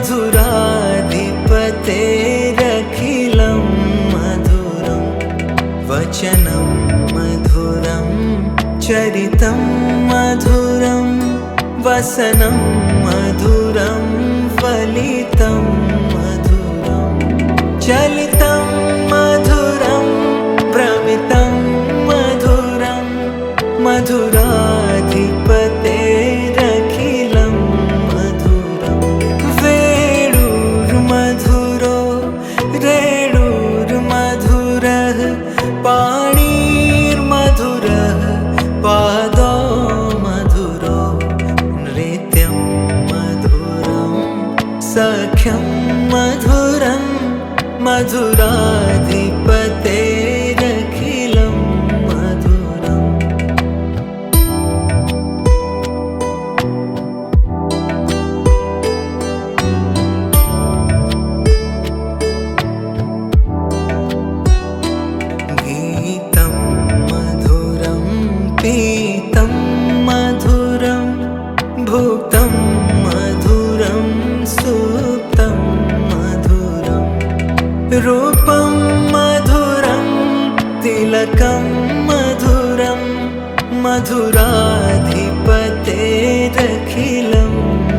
मधुराधिपतेरखिलं मधुरं वचनं मधुरं चरितं मधुरं वसनं मधुरं फलितं मधुरं चलितं मधुरं भ्रमितं मधुरं मधुराधिपतेरखिलं मधुरं वेणुर्मधुरो रेणुर्मधुरः पाणिर्मधुरः पादो मधुरो नृत्यं मधुरं सख्यं मधुरं मधुराधिपतेरखिलं मधुरम् गीतं मधुरं पीतं मधुरं भुक्तं मधुरं सुप्तं मधुरं रूपं मधुरं तिलकं मधुरं मधुराधिपतेरखिलं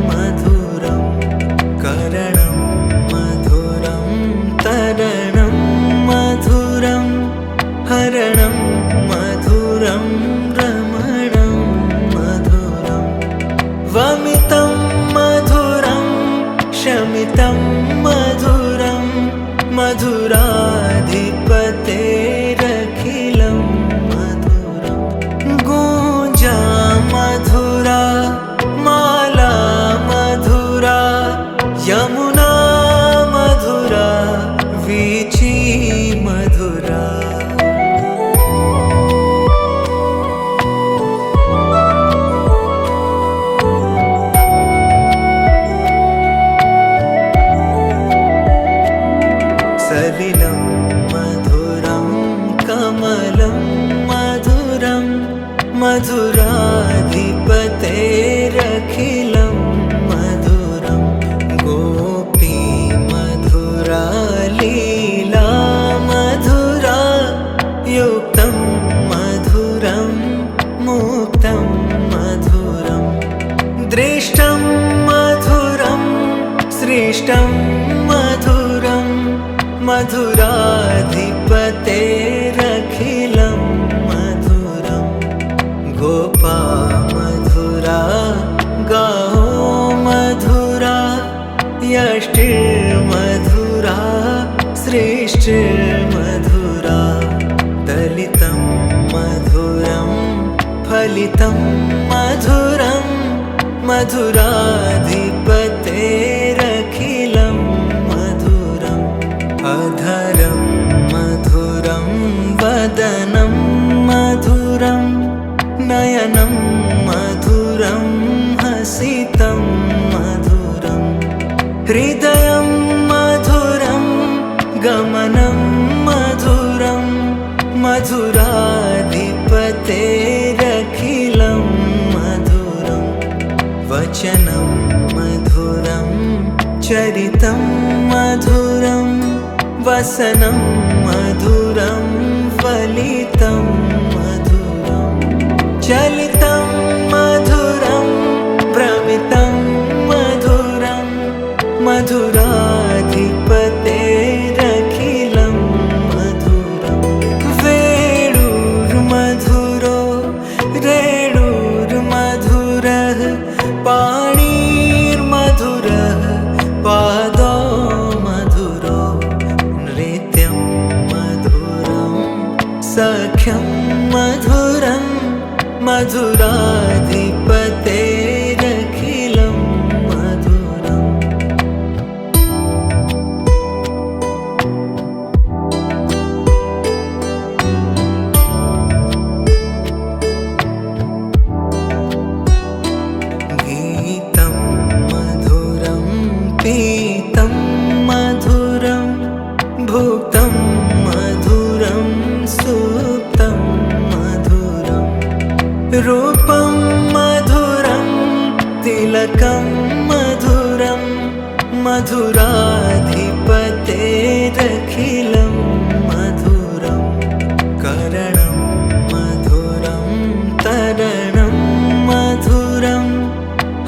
मधुरं करणं मधुरं तरणं मधुरं हरणं मधुरं रमणं मधुरं वमितं मधुरं शमितं मधुरं मधुराधिपतेरखिलं मधुरं गूंजा मधुरा माला मधुरा यमुना मधुरा वीची मधुरा सलिलं मधुरं कमलं मधुरं मधुराधिपतेरखिलं मधुरं गोपी मधुरा लीला मधुरा युक्तं मधुरं मुक्तं मधुरं दृष्टं मधुरं सृष्टं मधुरं मधुराधिपतेरखिलं मधुरं गोपा मधुरा गाओ मधुरा यष्टिर्मधुरा सृष्टिर्मधुरा दलितं मधुरं फलितं मधुरं मधुराधिपतेरखिलं मधुरम् अधरं मधुरं वदनं मधुरं नयनं मधुरं हसितं मधुरं हृदयं मधुरं गमनं मधुरं मधुराधिपतेरखिलं मधुरं वचनं मधुरं चरितं मधुरं वसनं मधुरं फलितं मधुरं चलितं मधुरं भ्रमितं मधुरं मधुराधिपतेरखिलं मधुरं वेणुर्मधुरो रेणुर्मधुरः पाणिर्मधुरः पादो मधुरो नृत्यं मधुरं सख्यं मधुरं मधुराधिपतेरखिलं मधुरम् गीतं मधुरं पीतं मधुरं भुक्तं मधुरं सुप्तं मधुरं रूप मधुराधिपतेरखिलं मधुरं करणं मधुरं तरणं मधुरं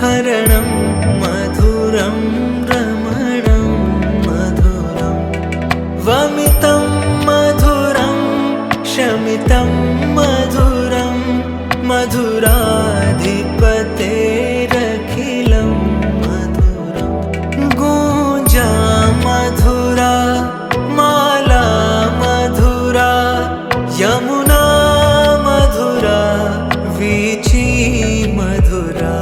हरणं मधुरं रमणं मधुरं वमितं मधुरं शमितं मधुरं मधुराधिपतेरखिलं मधुरं गूंजा मधुरा माला मधुरा यमुना मधुरा वीची मधुरा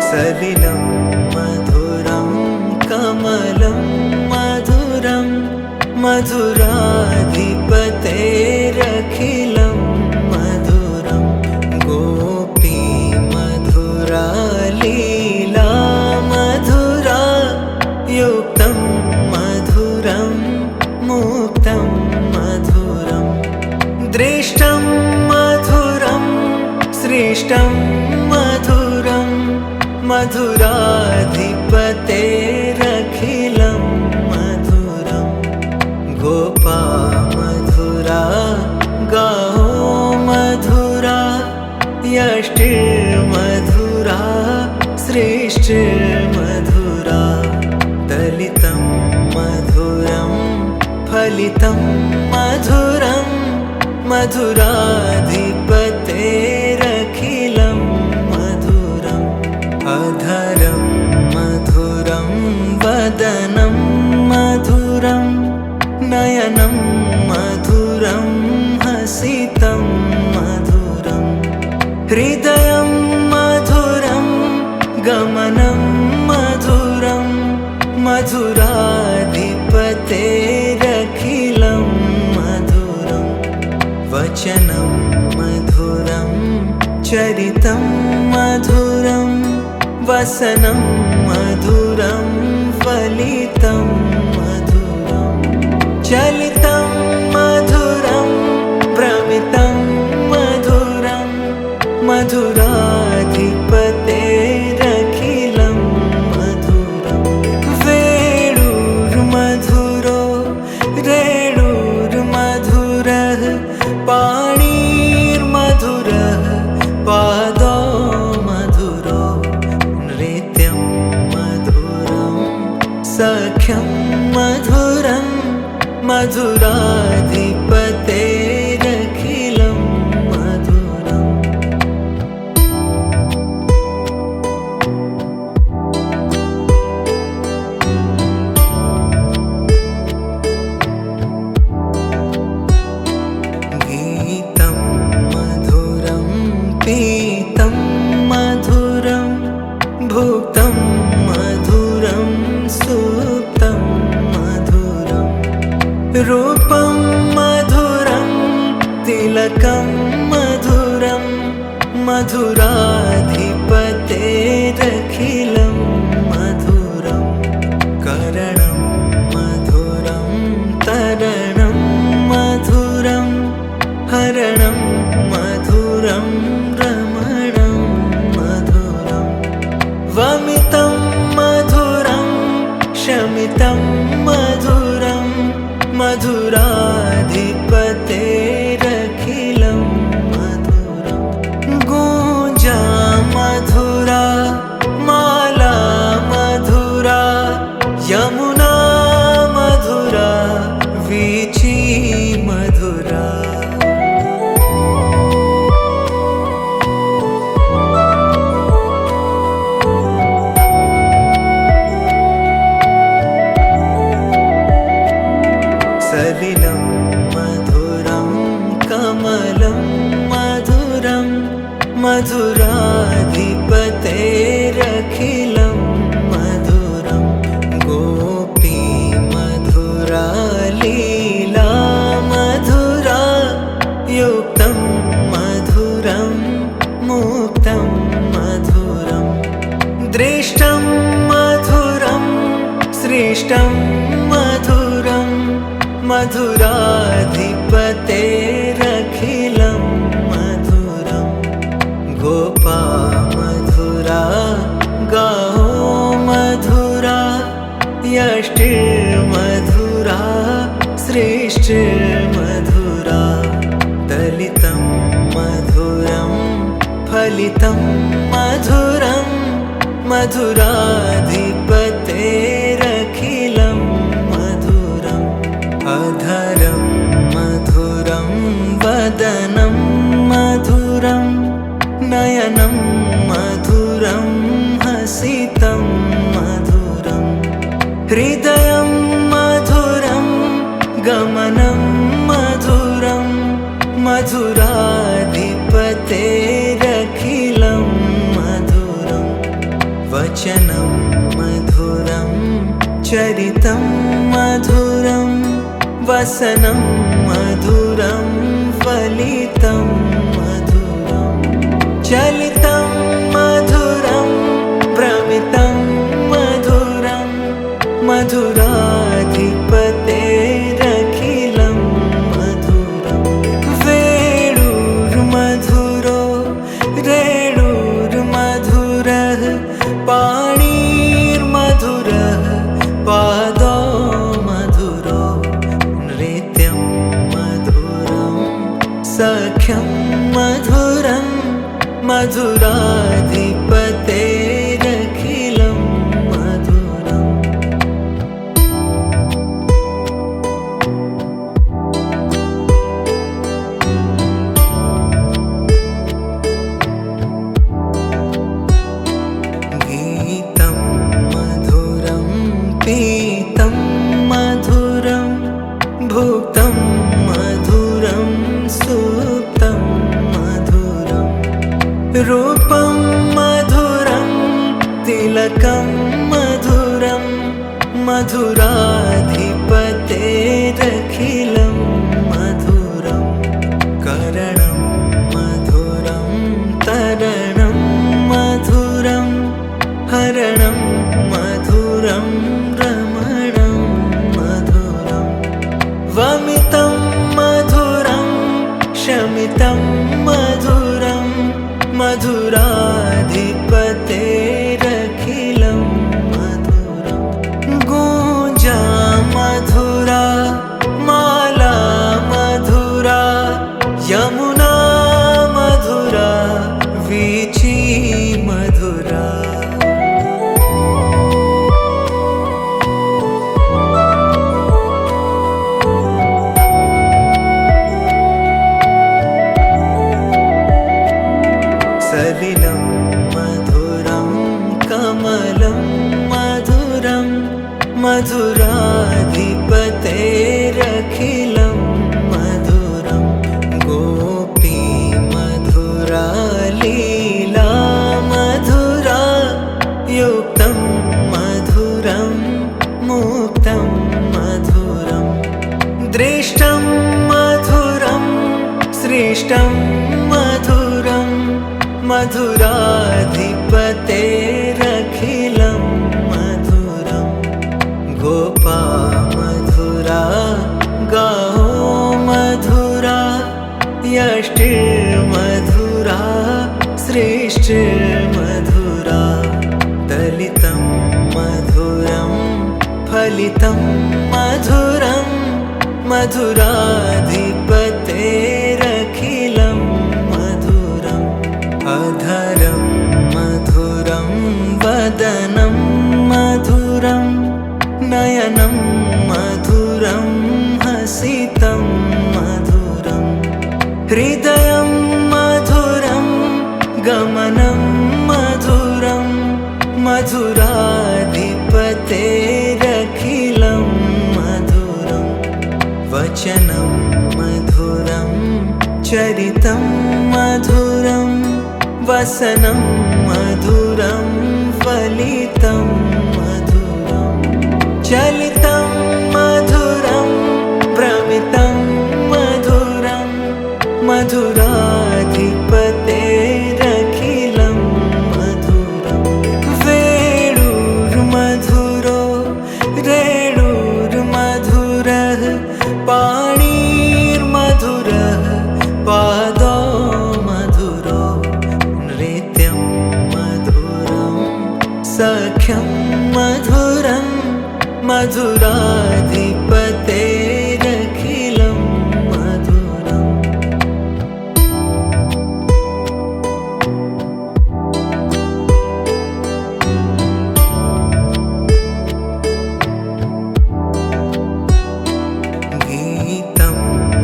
सलिलं मधुरं कमलं मधुरं मधुराधिपतेरखिलं मधुरं गोपी मधुरा लीला मधुरा युक्तं मधुरं मुक्तं मधुरं दृष्टं मधुरं सृष्टं मधुरं मधुराधिपतेरखिलं मधुरं गोपा मधुरा गाओ मधुरा यष्टिर्मधुरा सृष्टिर्मधुरा दलितं मधुरं फलितं मधुरं मधुराधिपतेरखिलं मधुरम् अधरं मधुरं वदनं मधुरं नयनं मधुरं हसितं मधुरं हृदयं मधुरं गमनं मधुरं मधुराधिपतेरखिलं मधुरं वचनं मधुरं चरितं मधुरं वसनं मधुरं फलितं मधुरं चलितं मधुरं भ्रमितं मधुरं मधुराधिपतेरखिलं मधुरं वेणुर्मधुरो रेणुर्मधुरः पाणिर्मधुरः पादो मधुरो नृत्यं मधुरं सख्यं मधुरं मधुराधिपतेरखिलं मधुरम् गीतं मधुरं पीतं मधुरं भुक्तं मधुरं सुप्तं मधुरं रूपं मधुरं तिलकं मधुरं मधुराधिपतेरखिलं मधुरं करणं मधुरं तरणं मधुरं हरणं मधुरं रमणं मधुरं वमितं मधुरं शमितं मधुरं मधुराधिपतेरखिलं मधुरं गूंजा मधुरा माला मधुरा यमुना मधुरा वीची मधुरा सलिलं मधुरं कमलं मधुरं मधुराधिपतेरखिलं मधुरं गोपी मधुरा लीला मधुरा युक्तं मधुरं मुक्तं मधुरं दृष्टं मधुरं सृष्टं मधुरं मधुराधिपतेरखिलं मधुरं गोपा मधुरा गाओ मधुरा यष्टिर्मधुरा सृष्टिर्मधुरा दलितं मधुरं फलितं मधुरं मधुराधिपतेरखिलं मधुरम् अधरं मधुरं वदनं मधुरं नयनं मधुरं हसितं मधुरं हृदयं मधुरं गमनं मधुरं मधुराधिपतेरखिलं मधुरं वचनं मधुरं चरितं मधुरं वसनं मधुरं फलितं मधुरं चलितं मधुरं भ्रमितं मधुरं मधुराधिपतेरखिलं मधुरं वेणुर्मधुरो रेणुर्मधुरः पाणिर्मधुरः पादो मधुरो नृत्यं मधुरं सख्यं मधुरं मधुराधिपतेरखिलं मधुरम् गीतं मधुरं पीतं मधुरं भुक्तं मधुरं सुप्तं मधुरं रूपं मधुरं तिलकं मधुरं मधुराधिपतेरखिलं मधुरं करणं मधुरं तरणं मधुरं हरणं मधुरं रमणं मधुरं वमितं मधुरं शमितं मधुरं मधुराधिपतेरखिलं मधुरं गूंजा मधुरा माला मधुरा यमुना मधुरा वीची मधुरा सलिलं मधुरं कमलं मधुरं मधुराधिपतेरखिलं मधुरं गोपी मधुरा लीला मधुरा युक्तं मधुरं मुक्तं मधुरं दृष्टं मधुरं सृष्टं मधुरं मधुराधिपतेरखिलं मधुरं गोपा मधुरा गाओ मधुरा यष्टिर्मधुरा सृष्टिर्मधुरा दलितं मधुरं फलितं मधुरं मधुराधिपतेरखिलं मधुरम् अधरं मधुरं वदनं मधुरं नयनं मधुरं हसितं मधुरं हृदयं मधुरं गमनं मधुरं मधुराधिपतेरखिलं मधुरं वचनं मधुरं चरितं मधुरं वसनं मधुरं फलितं मधुरं चलितं मधुरं भ्रमितं मधुरं मधुराधिपतेरखिलं मधुरं वेणुर्मधुरो रेणुर्मधुरः पाणिर्मधुरः पादो मधुरो नृत्यं मधुरं सख्यं मधुरं मधुराधिपतेरखिलं मधुरम् गीतं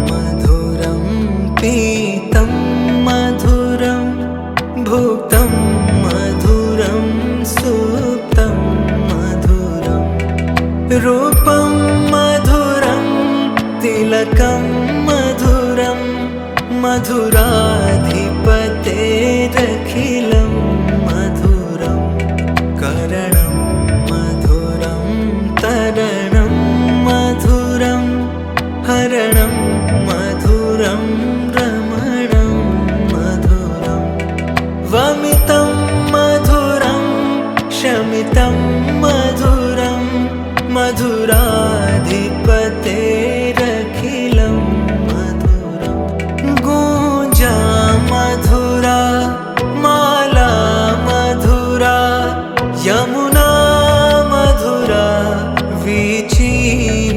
मधुरं पीतं मधुरं भुक्तं मधुरं सुप्तं मधुरं रूपं मधुरं तिलकं मधुरं मधुराधिपतेरखिलं मधुरं करणं मधुरं तरणं मधुरं हरणं मधुरं रमणं मधुरं वमितं मधुरं शमितं मधुरं मधुराधिपतेरखिलं मधुरं गूंजा मधुरा माला मधुरा यमुना मधुरा वीची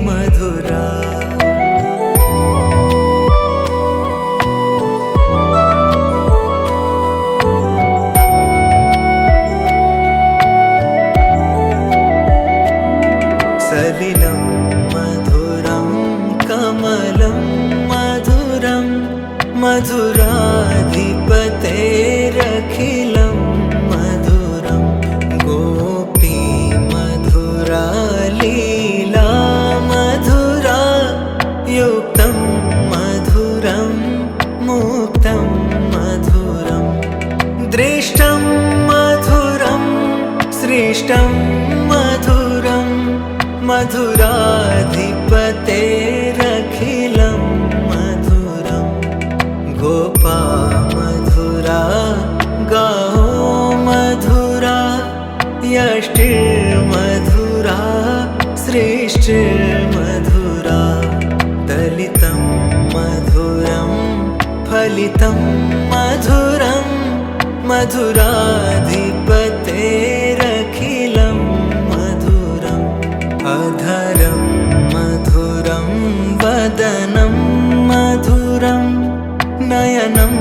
मधुरा सलिलं मधुरं कमलं मधुरं मधुराधिपतेरखिलं मधुरं गोपी मधुरा लीला मधुरा युक्तं मधुरं मुक्तं मधुरं दृष्टं मधुरं सृष्टं मधुरं मधुराधिपतेरखिलं मधुरं गोपा मधुरा गाओ मधुरा यष्टिर्मधुरा सृष्टिर्मधुरा दलितं मधुरं फलितं मधुरं मधुराधिपतेरखिलं मधुरम् अधरं मधुरं वदनं मधुरं नयनं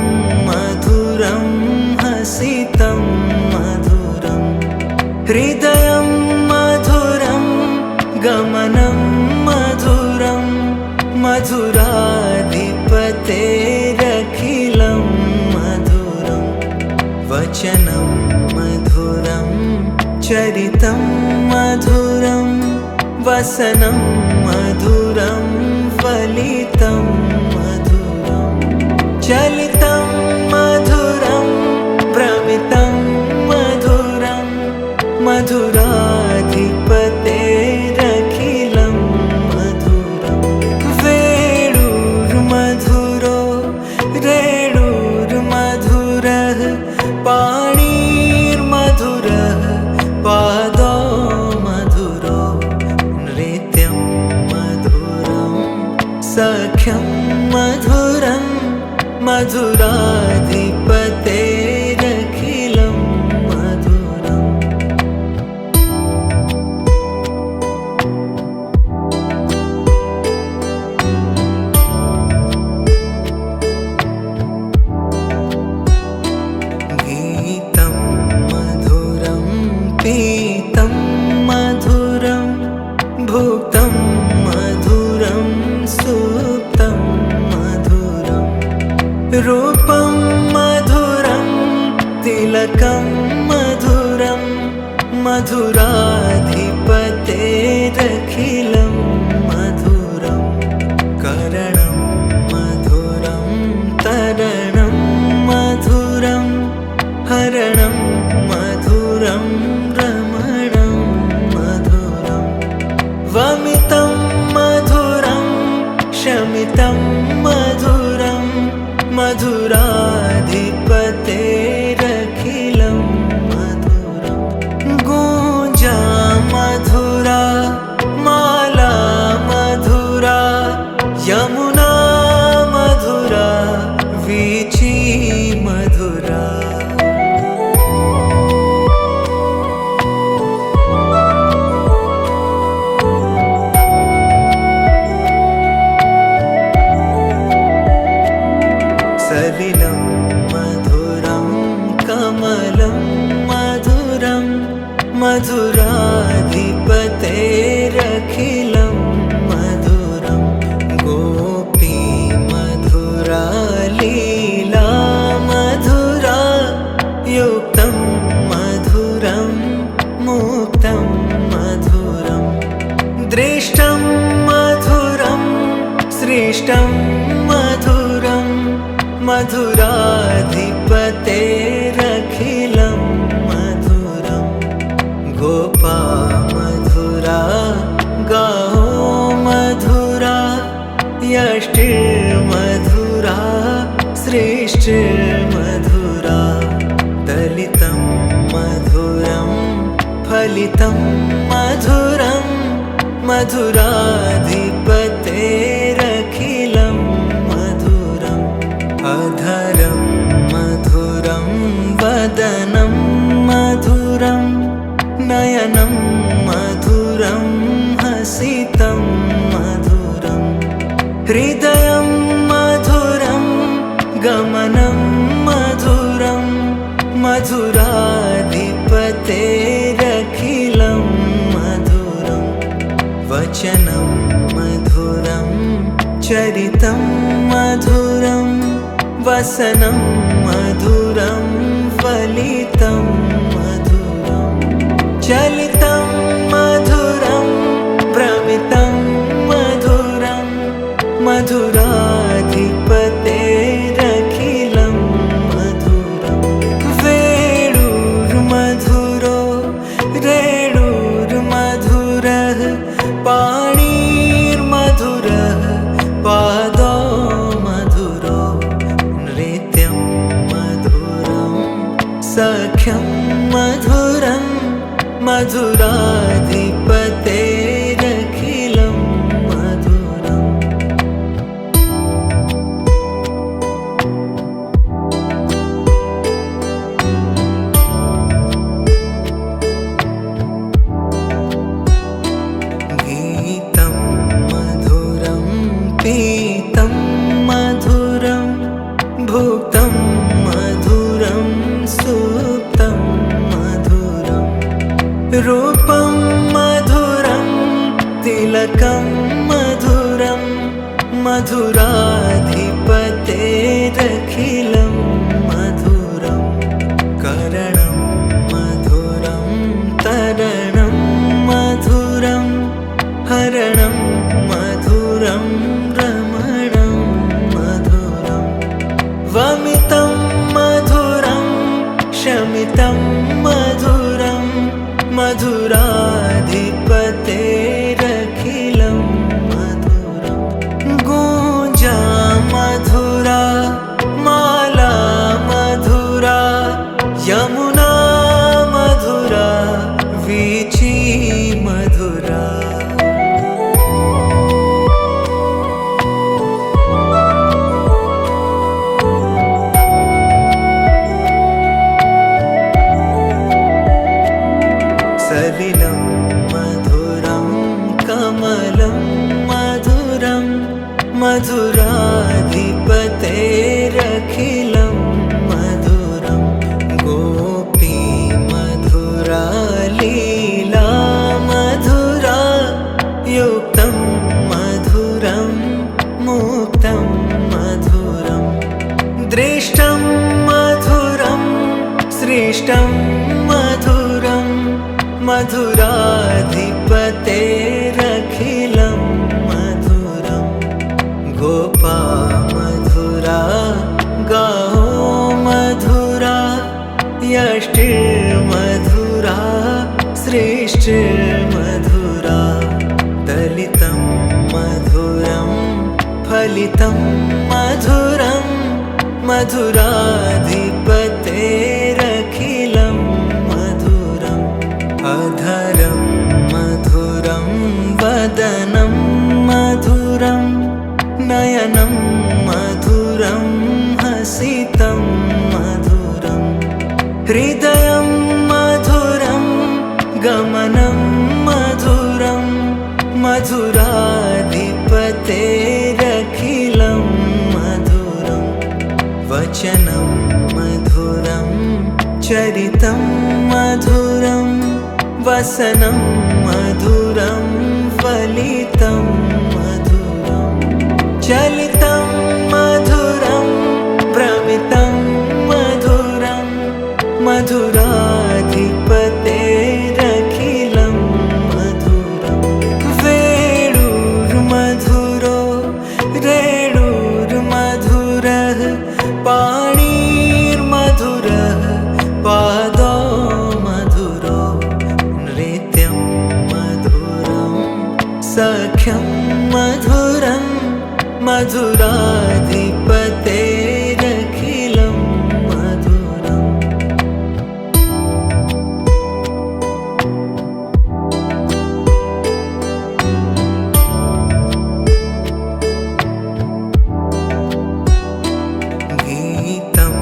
मधुरं हसितं मधुरं हृदयं मधुरं गमनं मधुरं मधुराधिपतेरखिलं मधुरं वचनं मधुरं चरितं मधुरं वसनं मधुरं फलितं मधुरं चलितं मधुरं भ्रमितं मधुरं मधुराधिपतेरखिलं मधुरं वेणुर्मधुरो रेणुर्मधुरः पाणिर्मधुरः पादो मधुरो नृत्यं मधुरं सख्यं मधुरं मधुराधिपतेरखिलं मधुरम् गीतं मधुरं पीतं मधुरं भुक्तं मधुरं सुप्तं मधुरं रूपं मधुरं तिलकं मधुरं मधुराधिपतेरखिलं मधुरं करणं मधुरं तरणं मधुरं हरणं मधुरं रमणं मधुरं वमितं मधुरं शमितं मधुरं मधुराधिपतेरखिलं मधुरं गूंजा दृष्टं मधुरं मधुराधिपतेरखिलं मधुरं गोपा मधुरा गाओ मधुरा यष्टिर्मधुरा सृष्टिर्मधुरा दलितं मधुरं फलितं मधुरं मधुराधिपतेरखिलं मधुरम् अधरं मधुरं वदनं मधुरं नयनं मधुरं हसितं मधुरं हृदयं मधुरं गमनं मधुरं मधुराधिपतेरखिलं मधुरं वचनं मधुरं चरितं मधुरं वसनं मधुरं फलितं मधुरं चलितं मधुरं भ्रमितं मधुरं मधुराधिपतेरखिलं मधुरं वेणुर्मधुरो रेणुर्मधुरः पाणिर्मधुरः पादो मधुरो नृत्यं मधुरं सख्यं मधुरं मधुराधिपतेरखिलं मधुरम् गीतं मधुरं पीतं मधुरं भुक्तं मधुरं सुप्तं मधुरं रूपं मधुरं तिलकं मधुरं मधुराधिपतेरखिलं मधुरं करणं मधुरं तरणं मधुरं हरणं मधुरं रमणं मधुरं वमितं मधुरं शमितं मधुरं मधुराधिपतेरखिलं मधुरं गूंजा मधुरा माला मधुरा यमुना मधुरा वीची मधुरा सलिलं मधुरं कमलं मधुरं मधुराधिपतेरखिलं मधुरं गोपी मधुरा लीला मधुरा युक्तं मधुरं मुक्तं मधुरं दृष्टं मधुरं सृष्टं मधुरं मधुराधिपतेरखिलं मधुरं गोपा मधुरा गाओ मधुरा यष्टिर्मधुरा सृष्टिर्मधुरा दलितं मधुरं फलितं मधुरं मधुराधिपतेरखिलं मधुरम् अधरं मधुरं वदनं मधुरं नयनं मधुरं हसितं मधुरं हृदयं मधुरं गमनं मधुरं मधुराधिपतेरखिलं मधुरं वचनं मधुरं चरितं मधुरं वसनं मधुरं फलितं मधुरं चलितं मधुरं भ्रमितं मधुरं मधुराधिपतेरखिलं मधुरं वेणुर्मधुरो रे मधुराधिपतेरखिलं मधुरम्। गीतं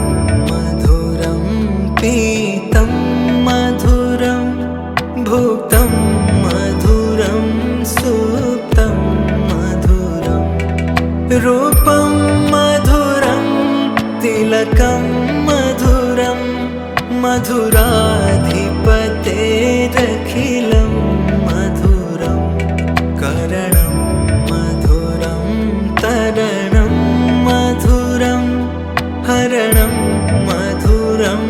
मधुरं पीतं मधुरं भुक्तं मधुरं सुप्तं मधुरं रूपं मधुरं तिलकं मधुरं मधुराधिपतेरखिलं मधुरं करणं मधुरं तरणं मधुरं हरणं मधुरं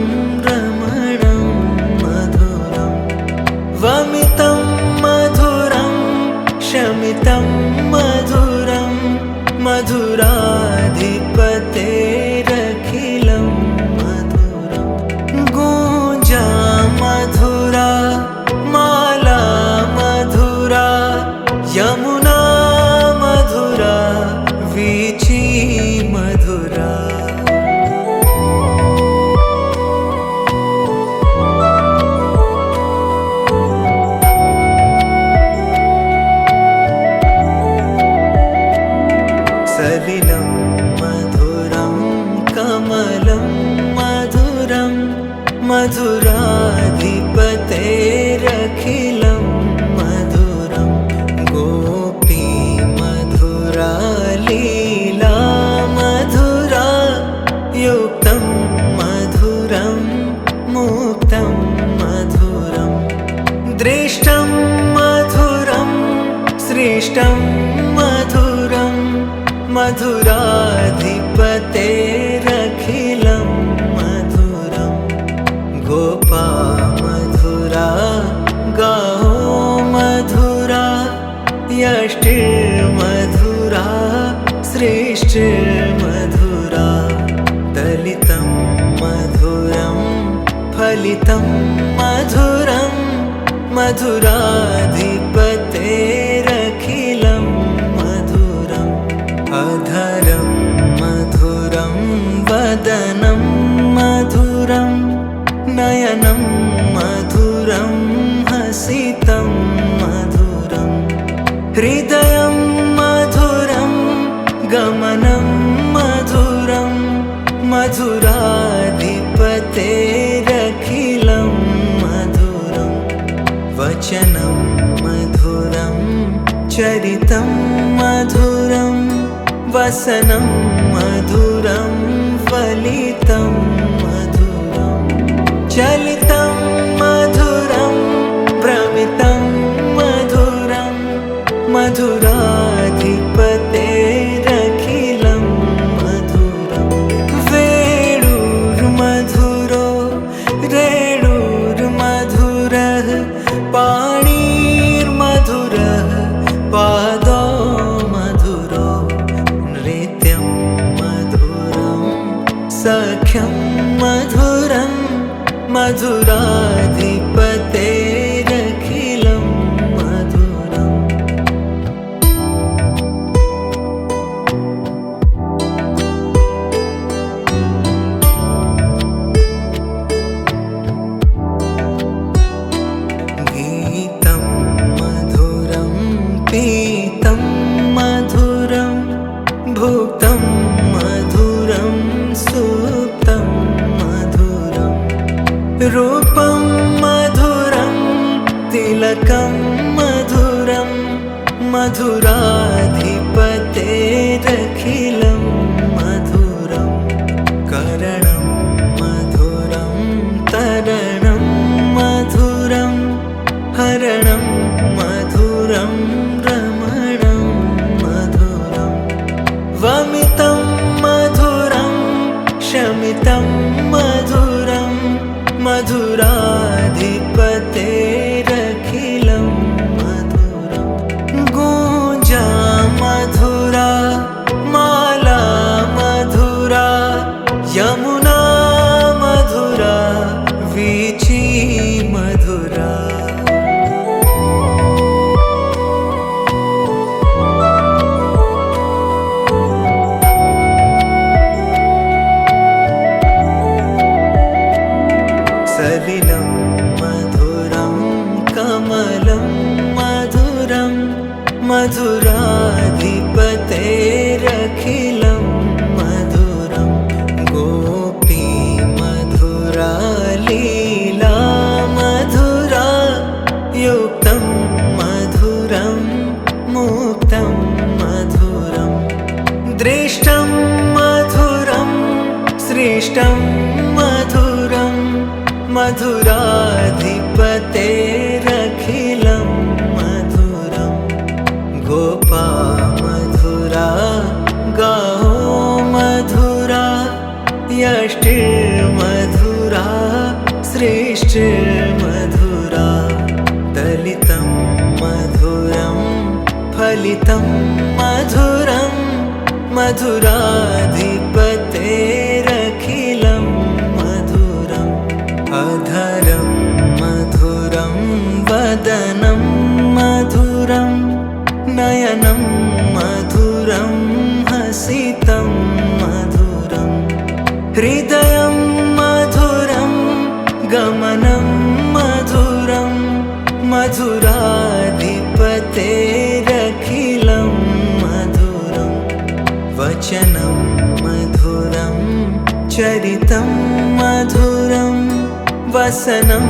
रमणं मधुरं वमितं मधुरं शमितं मधुरं मधुराधिपतेरखिलं मधुरं गूंजा मधुरा माला मधुरा यमुना मधुरा वीची मधुरा। सलिलं मधुरं कमलं मधुरं मधुराधिपतेरखिलं मधुरं गोपी मधुरा लीला मधुरा युक्तं मधुरं मुक्तं मधुरं दृष्टं मधुरं सृष्टं मधुरं मधुराधिपतेरखिलं मधुरं गोपा मधुरा गाओ मधुरा यष्टिर्मधुरा सृष्टिर्मधुरा दलितं मधुरं फलितं मधुरं मधुराधिपतेरखिलं मधुरम् अधरं मधुरं वदनं मधुरं नयनं मधुरं हसितं मधुरं हृदयं मधुरं गमनं मधुरं मधुराधिपतेरखिलं मधुरं वचनं मधुरं चरितं मधुरं वसनं मधुरं फलितं मधुरं चलितं मधुरं भ्रमितं मधुरं मधुराधिपतेरखिलं मधुरं वेणुर्मधुरो रेणुर्मधुरः पाणिर्मधुरः पादो मधुरो नृत्यं मधुरं सख्यं मधुरं मधुराधिपतेरखिलं मधुरम्। गीतं मधुरं पीतं मधुरं भुक्तं मधुरं सुप्तं मधुरं रूपं मधुरं तिलकं मधुरं मधुराधिपतेरखिलं मधुरं करणं मधुरं तरणं मधुरं हरणं मधुरं रमणं मधुरं वमितं दृष्टं मधुरं सृष्टं मधुरं मधुराधिपतेरखिलं मधुरं गोपा मधुरा गाओ मधुरा यष्टिर्मधुरा सृष्टिर्मधुरा दलितं मधुरं फलितं मधुरं मधुराधिपतेरखिलं मधुरम् अधरं मधुरं वदनं मधुरं नयनं मधुरं हसितं मधुरं हृदयं मधुरं गमनं मधुरं मधुराधिपतेरखिलं मधुरं वचनं मधुरं चरितं मधुरं वसनं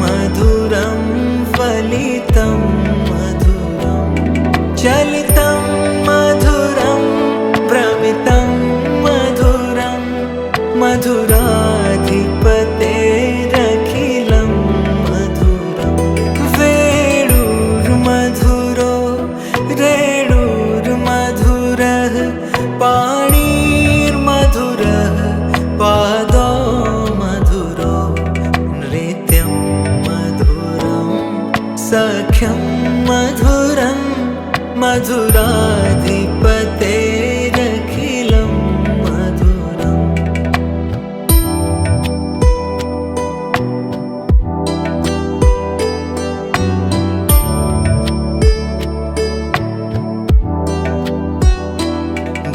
मधुरं फलितं मधुरं चलितं मधुरं भ्रमितं मधुरं मधुराधिपतेरखिलं मधुरं वेणुर्मधुरो रेणुर्मधुरः पाणिर्मधुरः पादो मधुरो नृत्यं मधुरं सख्यं मधुरं मधुराधिपतेरखिलं मधुरम्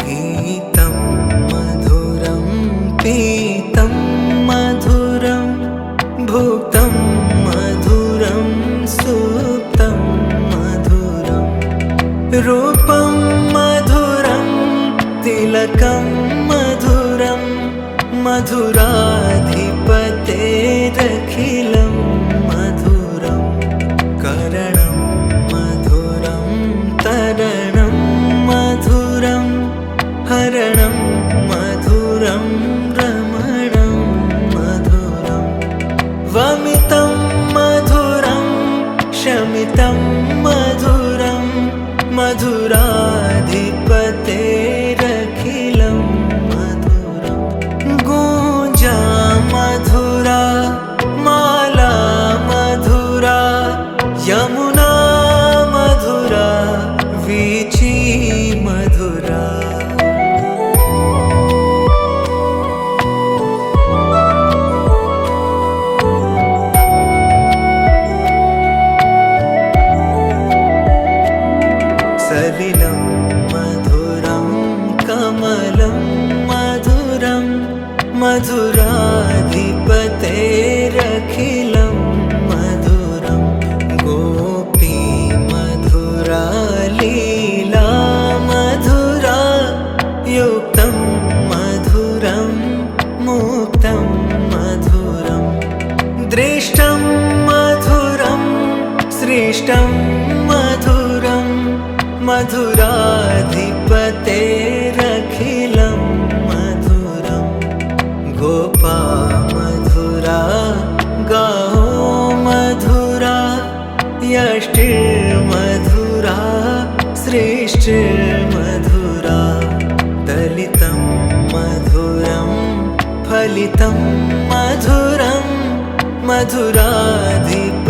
गीतं मधुरं पीतं मधुरं भुक्तं मधुरं सुप्तं मधुरं रूपं मधुरं तिलकं मधुरं मधुराधिपतेरखिलं मधुरं करणं मधुरं तरणं मधुरं हरणं मधुरं रमणं मधुरं वमितं मधुरं शमितं मधुरं मधुराधिपतेरखिलं मधुरं गूंजा मधुरा माला मधुरा यमुना मधुरा वीची मधुरा सलिलं मधुरं कमलं मधुरं मधुराधिपतेरखिलं मधुरं गोपी मधुरा लीला मधुरा युक्तं मधुरं मुक्तं मधुरं दृष्टं मधुरं सृष्टं मधुरं मधुराधिपतेरखिलं मधुरं गोपा मधुरा गाओ मधुरा यष्टिर्मधुरा सृष्टिर्मधुरा दलितं मधुरं फलितं मधुरं मधुराधिपतेरखिलं